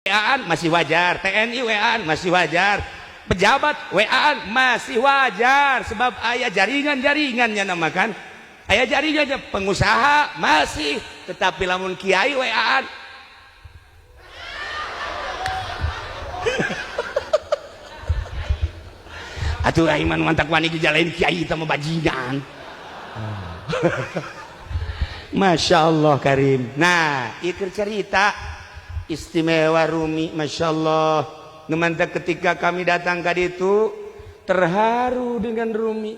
WA-an masih wajar, TNI WA-an masih wajar, pejabat WA-an masih wajar, sebab aya jaringan-jaringannya namakan, aya jaringannya, pengusaha masih, tetapi lamun kiai WA-an atuh iman mantak wani dijalain kiai sama bajingan. Masya Allah Karim. Nah itu cerita istimewa Rumi, Masya Allah. Ngemantak ketika kami datang ke itu terharu dengan Rumi.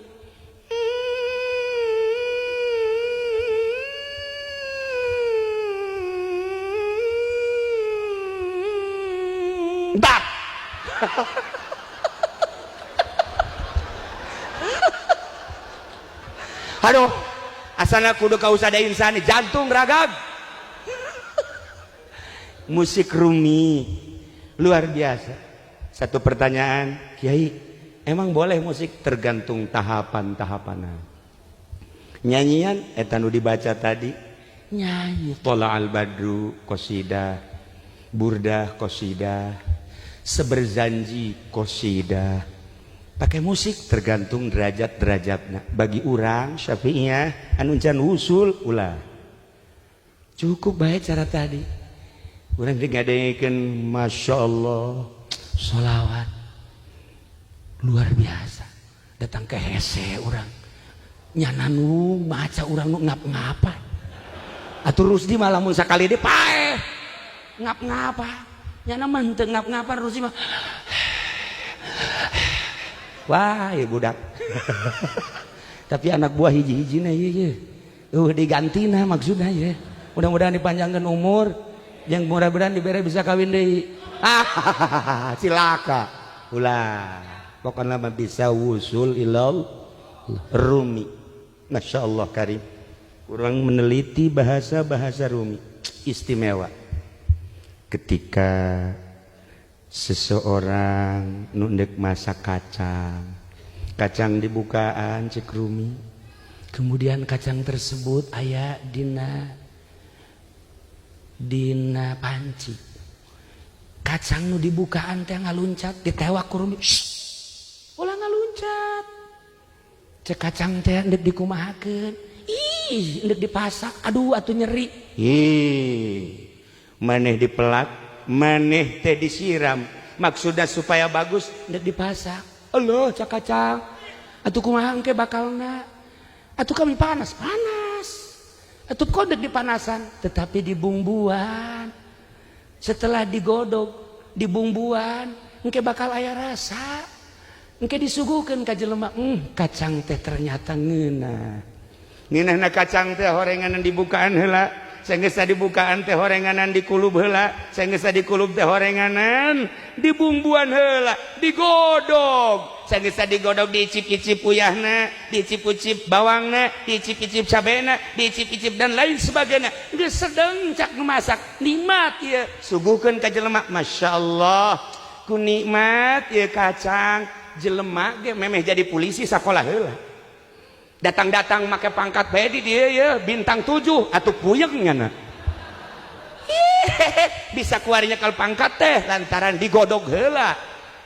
Dak. Aduh, asana kudu kausada insani, jantung ragam. Musik Rumi luar biasa. Satu pertanyaan, Kiai, emang boleh musik? Tergantung tahapan-tahapan. Nyanyian etanu dibaca tadi, nyanyi Tola al Badru qasidah, burdah qasidah, seberzanji qasidah. Pakai musik tergantung derajat-derajatnya. Bagi orang Syafi'iyah anu can usul ulah cukup baik cara tadi. Orang dengarkan Masya Allah sholawat luar biasa. Datang ke hese orang nyananu maca orang nu ngap-ngapa. Atur Rusdi malah mun sakali dia paeh ngap-ngapa. Nyana mah teu ngap-ngapa Rusdi mah. Wah ya budak. Tapi anak buah hiji-hijina ya diganti nah maksudnya ya. Mudah-mudahan dipanjangkan umur, yang mudah-mudahan dibere bisa kawin deui. Cilaka ulah pokoknya mah bisa wusul ilal Rumi. Masya Allah Karim. Kurang meneliti bahasa-bahasa Rumi istimewa. Ketika seseorang nundek masak kacang dibukaan cek Rumi, kemudian kacang tersebut aya dina panci, kacang nu dibukaan teh ngaluncat ditewak ku Rumi, ulah ngaluncat, cek kacang teh ndek dikumahakeun, ih ndek dipasak, aduh atuh nyeri, maneh dipelat, maneh teh disiram, maksudnya supaya bagus ndek dipasak. Allah cak kacang atuh kumaha engke bakalna, atuh kami panas atuh kok ndek dipanasan, tetapi dibumbuan, setelah digodog dibumbuan engke bakal aya rasa, engke disuguhkeun ka jelema. Kacang teh ternyata ngeunah kacang teh horenganan dibukaan heula, sanggeus dibukaan teh horenganan dikulub heula, sanggeus dikulub teh horenganan dibumbuan heula, digodog, sanggeus digodog diicip-icip uyahna, diicip-icip bawangna, diicip-icip cabena, diicip-icip dan lain sebagainya. Geus sedeng cak masak, nikmat ieu, suguhkeun ka jelema. Masya Allah, ku nikmat ieu kacang, jelema ge memeh jadi polisi sakola heula. Datang-datang make pangkat bedi dia ya bintang 7 atau puyeng ngana. Bisa keluarnya kalau pangkat teh lantaran digodog heula.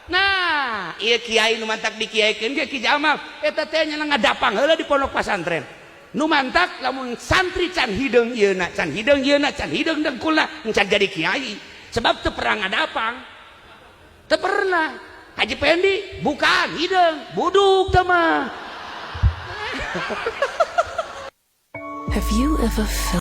Nah, ieu kiai nu mantak dikiaikeun ge Ki Jamal eta teh nya ngadapang heula di pondok pesantren. Nu mantak lamun santri can hideung ieuna, can hideung dengkulna can jadi kiai. Sebab teu pernah ngadapang. Teu pernah. Haji Pendi bukan hideung, buduk teh mah. Have you ever felt